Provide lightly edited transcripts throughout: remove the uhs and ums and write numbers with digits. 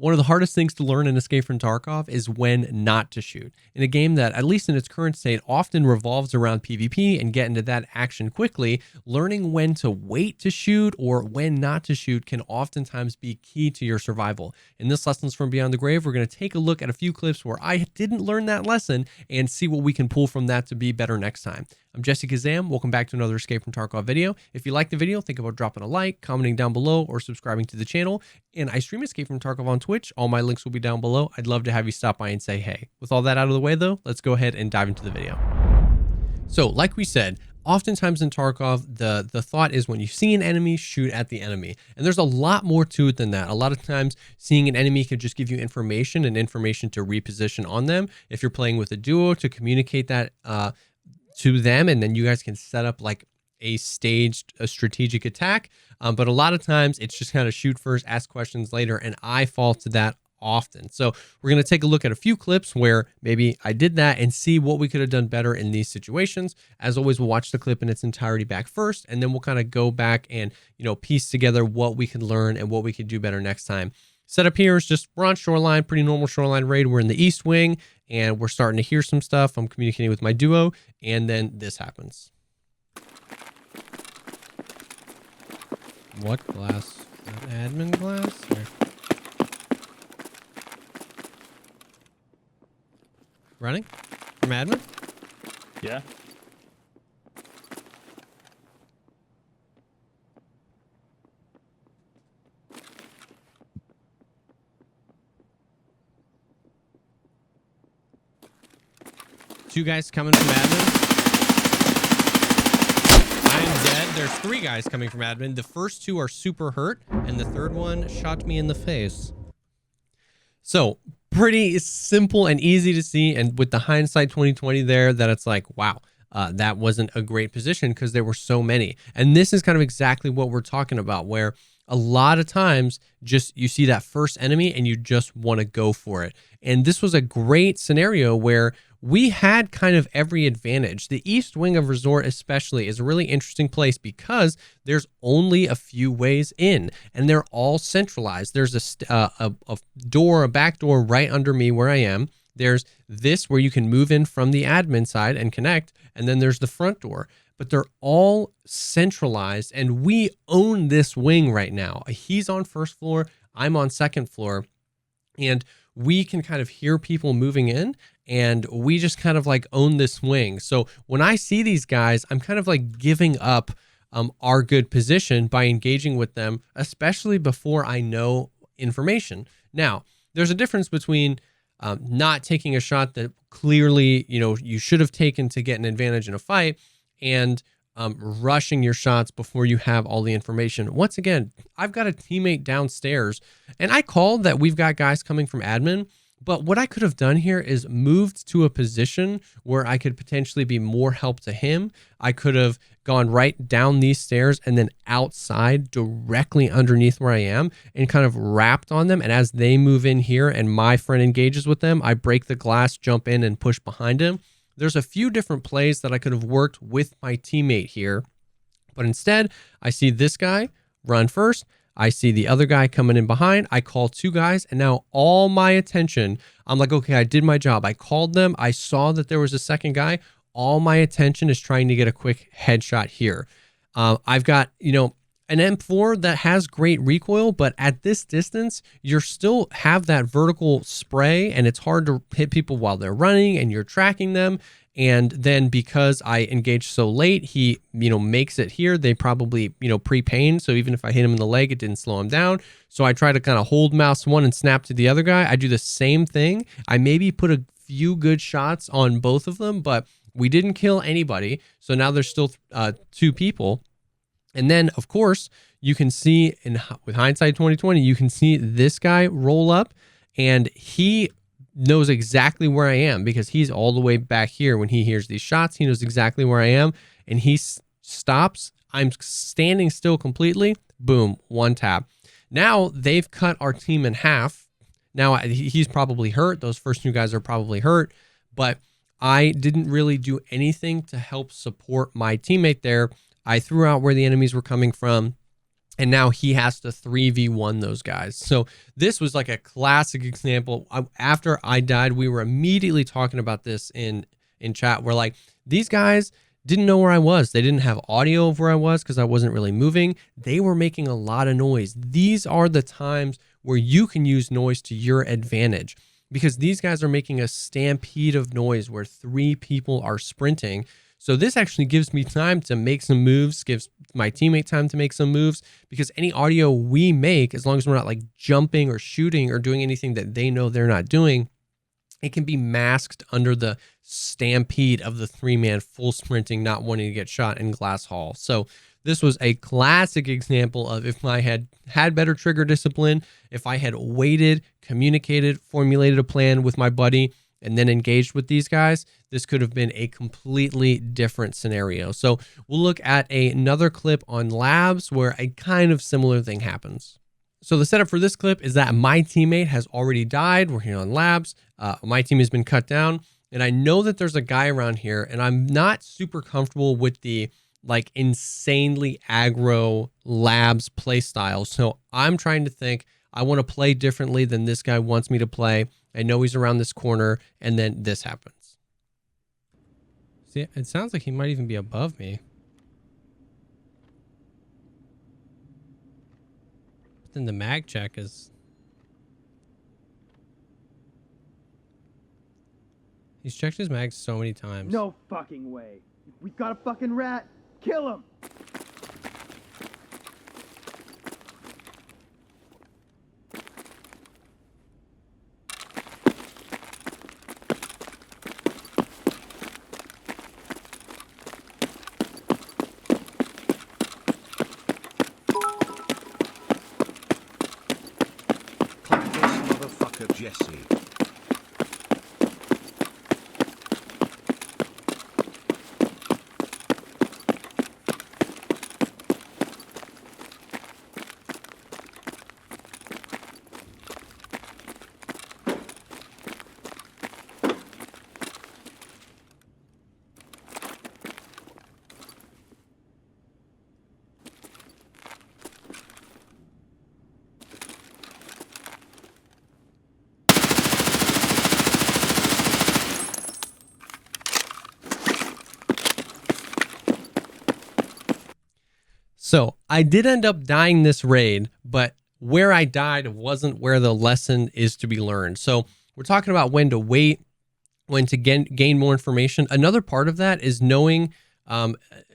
One of the hardest things to learn in Escape from Tarkov is when not to shoot. In a game that, at least in its current state, often revolves around PvP and get into that action quickly, learning when to wait to shoot or when not to shoot can oftentimes be key to your survival. In this Lessons from Beyond the Grave, we're going to take a look at a few clips where I didn't learn that lesson and see what we can pull from that to be better next time. I'm Jessekazam. Welcome back to another Escape from Tarkov video. If you like the video, think about dropping a like, commenting down below, or subscribing to the channel. And I stream Escape from Tarkov on Twitch. All my links will be down below. I'd love to have you stop by and say hey. With all that out of the way though, let's go ahead and dive into the video. So like we said, oftentimes in Tarkov, the thought is when you see an enemy, shoot at the enemy. And there's a lot more to it than that. A lot of times seeing an enemy could just give you information and information to reposition on them. If you're playing with a duo, to communicate that to them, and then you guys can set up like a strategic attack. But a lot of times it's just kind of shoot first, ask questions later, and I fall to that often. So we're going to take a look at a few clips where maybe I did that and see what we could have done better in these situations. As always, we'll watch the clip in its entirety back first, and then we'll kind of go back and, piece together what we can learn and what we could do better next time. Setup here is just, we're on Shoreline, pretty normal Shoreline raid. We're in the East Wing, and we're starting to hear some stuff. I'm communicating with my duo, and then this happens. What glass? Admin glass? Or... Running? From admin? Yeah. Two guys coming from admin. I am dead. There's three guys coming from admin. The first two are super hurt, and the third one shot me in the face. So pretty simple and easy to see, and with the hindsight 2020 there, that it's like, wow, that wasn't a great position because there were so many. And this is kind of exactly what we're talking about, where a lot of times just you see that first enemy and you just want to go for it. And this was a great scenario where we had kind of every advantage. The East Wing of Resort especially is a really interesting place because there's only a few ways in, and they're all centralized. There's a back door right under me where I am. There's this where you can move in from the admin side and connect, and then there's the front door. But they're all centralized, and we own this wing right now. He's on first floor, I'm on second floor, and we can kind of hear people moving in, and we just kind of like own this wing. So when I see these guys, I'm kind of like giving up our good position by engaging with them, especially before I know information. Now, there's a difference between not taking a shot that clearly, you should have taken to get an advantage in a fight, and rushing your shots before you have all the information. Once again, I've got a teammate downstairs, and I called that we've got guys coming from admin, but what I could have done here is moved to a position where I could potentially be more help to him. I could have gone right down these stairs and then outside directly underneath where I am and kind of wrapped on them. And as they move in here and my friend engages with them, I break the glass, jump in, and push behind him. There's a few different plays that I could have worked with my teammate here, but instead I see this guy run first. I see the other guy coming in behind. I call two guys, and now all my attention, I'm like, okay, I did my job. I called them. I saw that there was a second guy. All my attention is trying to get a quick headshot here. I've got, an M4 that has great recoil, but at this distance, you still have that vertical spray, and it's hard to hit people while they're running and you're tracking them. And then because I engaged so late, he, makes it here. They probably, pre-pained. So even if I hit him in the leg, it didn't slow him down. So I try to kind of hold mouse one and snap to the other guy. I do the same thing. I maybe put a few good shots on both of them, but we didn't kill anybody. So now there's still two people. And then, of course, you can see, with hindsight 2020, you can see this guy roll up, and he knows exactly where I am because he's all the way back here. When he hears these shots, he knows exactly where I am, and he stops. I'm standing still completely. Boom, one tap. Now they've cut our team in half. Now he's probably hurt. Those first two guys are probably hurt, but I didn't really do anything to help support my teammate there. I threw out where the enemies were coming from. And now he has to 3v1 those guys. So this was like a classic example. After I died, we were immediately talking about this in chat. We're like, these guys didn't know where I was. They didn't have audio of where I was because I wasn't really moving. They were making a lot of noise. These are the times where you can use noise to your advantage, because these guys are making a stampede of noise where 3 people are sprinting. So this actually gives me time to make some moves, gives my teammate time to make some moves, because any audio we make, as long as we're not like jumping or shooting or doing anything that they know they're not doing, it can be masked under the stampede of the 3-man full sprinting, not wanting to get shot in Glass Hall. So this was a classic example of, if I had better trigger discipline, if I had waited, communicated, formulated a plan with my buddy, and then engaged with these guys, this could have been a completely different scenario. So we'll look at another clip on labs where a kind of similar thing happens. So the setup for this clip is that my teammate has already died. We're here on labs. My team has been cut down, and I know that there's a guy around here, and I'm not super comfortable with the like insanely aggro labs play style. So I'm trying to think, I want to play differently than this guy wants me to play. I know he's around this corner, and then this happens. See, it sounds like he might even be above me. But then the mag check is... He's checked his mags so many times. No fucking way. We've got a fucking rat. Kill him. Jesse. So I did end up dying this raid, but where I died wasn't where the lesson is to be learned. So we're talking about when to wait, when to gain more information. Another part of that is knowing,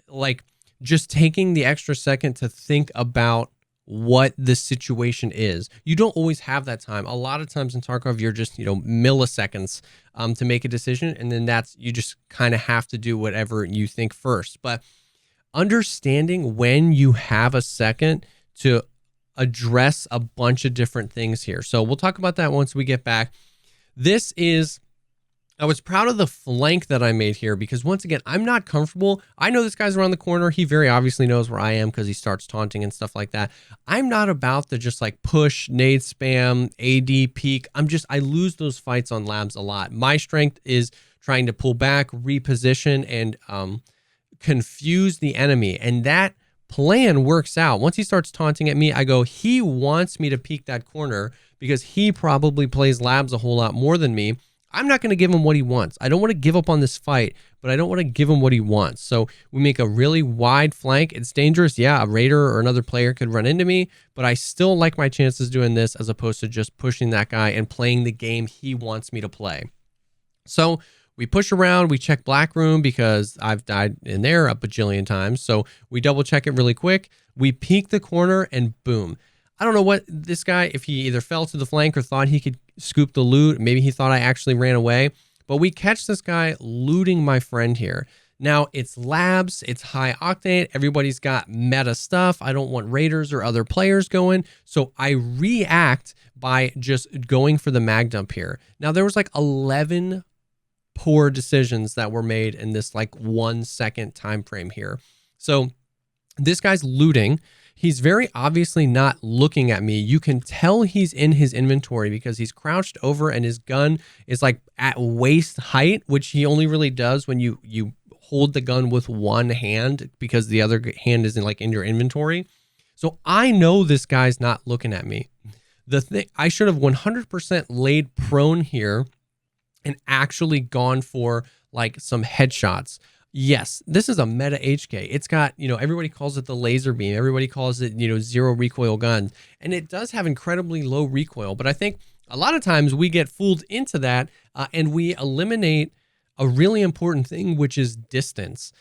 like just taking the extra second to think about what the situation is. You don't always have that time. A lot of times in Tarkov, you're just, milliseconds to make a decision. And then you just kind of have to do whatever you think first. But understanding when you have a second to address a bunch of different things here. So we'll talk about that once we get back. I was proud of the flank that I made here because once again, I'm not comfortable. I know this guy's around the corner. He very obviously knows where I am because he starts taunting and stuff like that. I'm not about to just like push, nade spam, AD peek. I lose those fights on labs a lot. My strength is trying to pull back, reposition, and confuse the enemy, and that plan works out. Once he starts taunting at me, I go, he wants me to peek that corner because he probably plays labs a whole lot more than me. I'm not going to give him what he wants. I don't want to give up on this fight, but I don't want to give him what he wants. So we make a really wide flank. It's dangerous. Yeah, a raider or another player could run into me, but I still like my chances doing this as opposed to just pushing that guy and playing the game he wants me to play. So we push around, we check black room because I've died in there a bajillion times. So we double check it really quick. We peek the corner and boom. I don't know what this guy, if he either fell to the flank or thought he could scoop the loot. Maybe he thought I actually ran away, but we catch this guy looting my friend here. Now it's labs, it's high octane. Everybody's got meta stuff. I don't want raiders or other players going. So I react by just going for the mag dump here. Now there was like 11 poor decisions that were made in this like 1 second time frame here. So this guy's looting. He's very obviously not looking at me. You can tell he's in his inventory because he's crouched over and his gun is like at waist height, which he only really does when you hold the gun with one hand because the other hand is in your inventory. So I know this guy's not looking at me. The thing, I should have 100% laid prone here and actually gone for like some headshots. Yes, this is a meta HK. It's got, everybody calls it the laser beam. Everybody calls it, zero recoil gun. And it does have incredibly low recoil. But I think a lot of times we get fooled into that and we eliminate a really important thing, which is distance.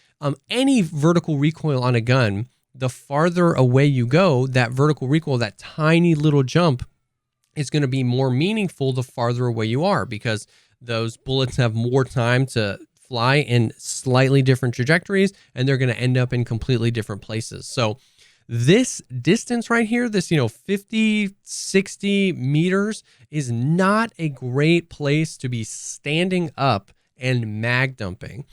Any vertical recoil on a gun, the farther away you go, that vertical recoil, that tiny little jump is going to be more meaningful the farther away you are, because those bullets have more time to fly in slightly different trajectories, and they're going to end up in completely different places. So this distance right here, this, 50, 60 meters is not a great place to be standing up and mag dumping.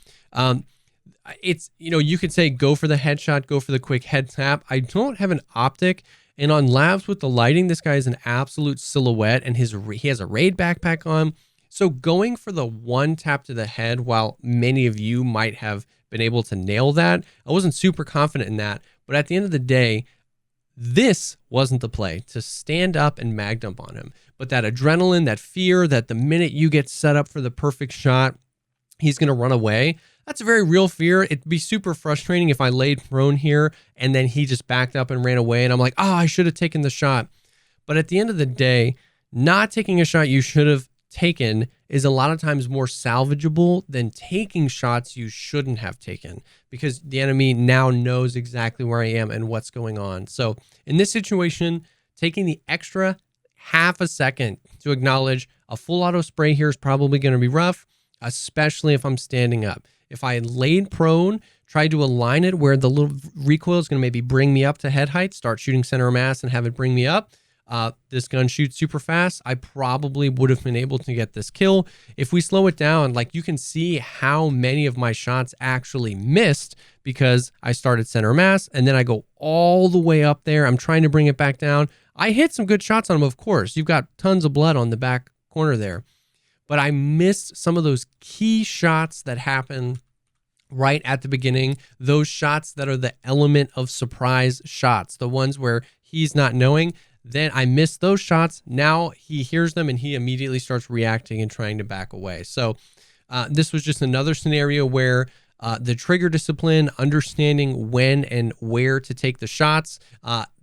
It's, you could say go for the headshot, go for the quick head tap. I don't have an optic. And on labs with the lighting, this guy is an absolute silhouette, and he has a raid backpack on. So going for the one tap to the head, while many of you might have been able to nail that, I wasn't super confident in that. But at the end of the day, this wasn't the play, to stand up and mag dump on him. But that adrenaline, that fear that the minute you get set up for the perfect shot, he's going to run away. That's a very real fear. It'd be super frustrating if I laid prone here and then he just backed up and ran away. And I'm like, oh, I should have taken the shot. But at the end of the day, not taking a shot you should have taken is a lot of times more salvageable than taking shots you shouldn't have taken, because the enemy now knows exactly where I am and what's going on. So in this situation, taking the extra half a second to acknowledge a full auto spray here is probably going to be rough, especially if I'm standing up. If I laid prone, tried to align it where the little recoil is going to maybe bring me up to head height, start shooting center of mass and have it bring me up. This gun shoots super fast. I probably would have been able to get this kill. If we slow it down, like, you can see how many of my shots actually missed because I started center mass and then I go all the way up there. I'm trying to bring it back down. I hit some good shots on him, of course. You've got tons of blood on the back corner there. But I missed some of those key shots that happen right at the beginning. Those shots that are the element of surprise shots, the ones where he's not knowing. Then I missed those shots. Now he hears them and he immediately starts reacting and trying to back away. So this was just another scenario where the trigger discipline, understanding when and where to take the shots,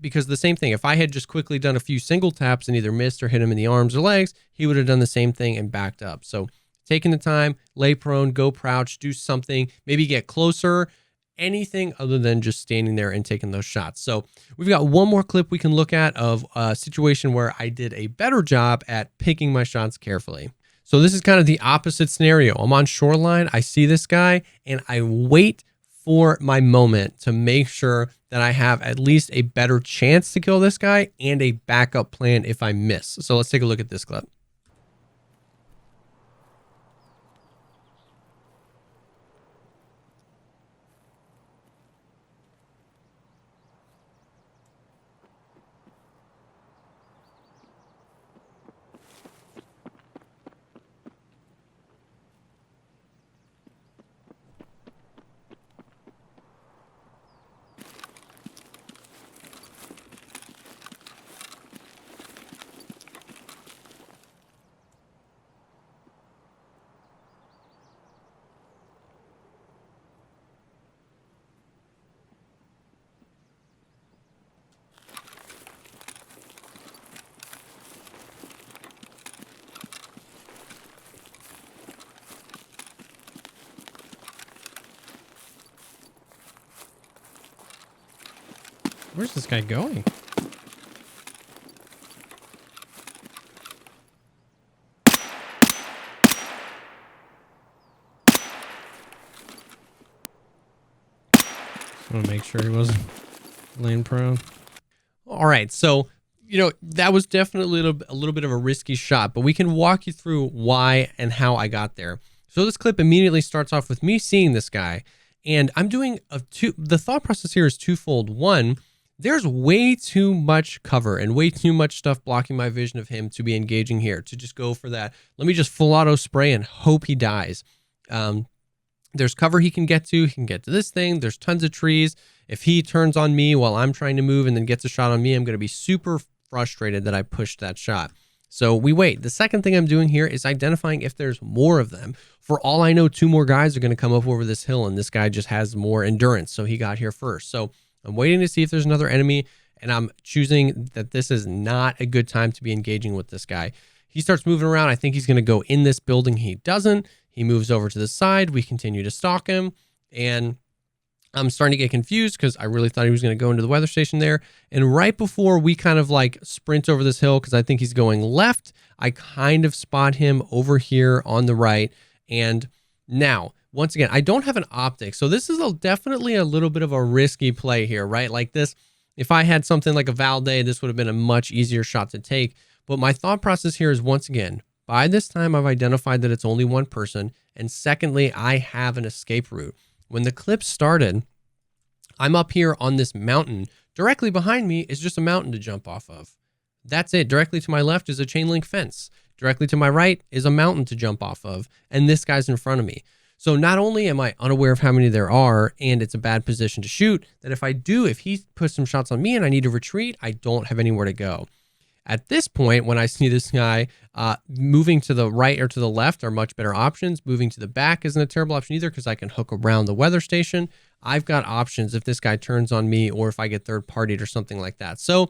because the same thing, if I had just quickly done a few single taps and either missed or hit him in the arms or legs, he would have done the same thing and backed up. So taking the time, lay prone, go crouch, do something, maybe get closer, anything other than just standing there and taking those shots. So we've got one more clip we can look at of a situation where I did a better job at picking my shots carefully. So this is kind of the opposite scenario. I'm on Shoreline, I see this guy, and I wait for my moment to make sure that I have at least a better chance to kill this guy and a backup plan if I miss. So let's take a look at this clip. Where's this guy going? Just want to make sure he wasn't laying prone. All right, so that was definitely a little bit of a risky shot, but we can walk you through why and how I got there. So this clip immediately starts off with me seeing this guy, and I'm doing the thought process here is twofold. One, there's way too much cover and way too much stuff blocking my vision of him to be engaging here, to just go for that. Let me just full auto spray and hope he dies. There's cover he can get to. He can get to this thing. There's tons of trees. If he turns on me while I'm trying to move and then gets a shot on me, I'm going to be super frustrated that I pushed that shot. So we wait. The second thing I'm doing here is identifying if there's more of them. For all I know, 2 more guys are going to come up over this hill, and this guy just has more endurance, so he got here first. So I'm waiting to see if there's another enemy, and I'm choosing that this is not a good time to be engaging with this guy. He starts moving around. I think he's going to go in this building. He doesn't. He moves over to the side. We continue to stalk him, and I'm starting to get confused because I really thought he was going to go into the weather station there. And right before we kind of like sprint over this hill, because I think he's going left, I kind of spot him over here on the right. And now, once again, I don't have an optic. So this is definitely a little bit of a risky play here, right? Like this, if I had something like a Valde, this would have been a much easier shot to take. But my thought process here is, once again, by this time, I've identified that it's only one person. And secondly, I have an escape route. When the clip started, I'm up here on this mountain. Directly behind me is just a mountain to jump off of. That's it. Directly to my left is a chain link fence. Directly to my right is a mountain to jump off of. And this guy's in front of me. So not only am I unaware of how many there are, and it's a bad position to shoot, that if he puts some shots on me and I need to retreat, I don't have anywhere to go. At this point, when I see this guy, moving to the right or to the left are much better options. Moving to the back isn't a terrible option either, because I can hook around the weather station. I've got options if this guy turns on me or if I get third partied or something like that. So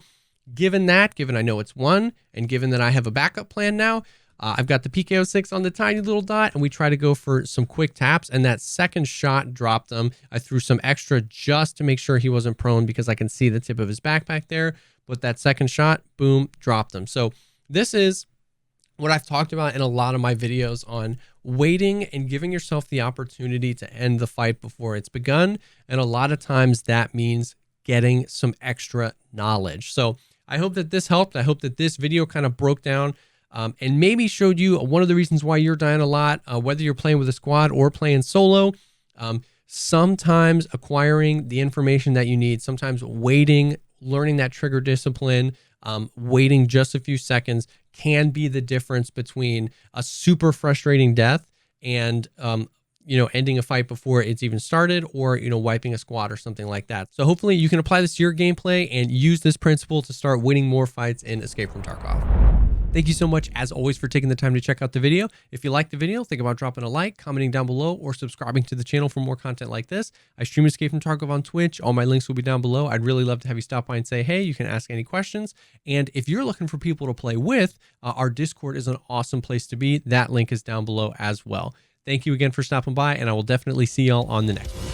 given I know it's one, and given that I have a backup plan now, I've got the PK06 on the tiny little dot, and we try to go for some quick taps, and that second shot dropped him. I threw some extra just to make sure he wasn't prone, because I can see the tip of his backpack there. But that second shot, boom, dropped him. So this is what I've talked about in a lot of my videos on waiting and giving yourself the opportunity to end the fight before it's begun. And a lot of times that means getting some extra knowledge. So I hope that this helped. I hope that this video kind of broke down and maybe showed you one of the reasons why you're dying a lot, whether you're playing with a squad or playing solo. Sometimes acquiring the information that you need, sometimes waiting, learning that trigger discipline, waiting just a few seconds can be the difference between a super frustrating death and, ending a fight before it's even started, or, wiping a squad or something like that. So hopefully you can apply this to your gameplay and use this principle to start winning more fights in Escape from Tarkov. Thank you so much, as always, for taking the time to check out the video. If you liked the video, think about dropping a like, commenting down below, or subscribing to the channel for more content like this. I stream Escape from Tarkov on Twitch. All my links will be down below. I'd really love to have you stop by and say, hey, you can ask any questions. And if you're looking for people to play with, our Discord is an awesome place to be. That link is down below as well. Thank you again for stopping by, and I will definitely see y'all on the next one.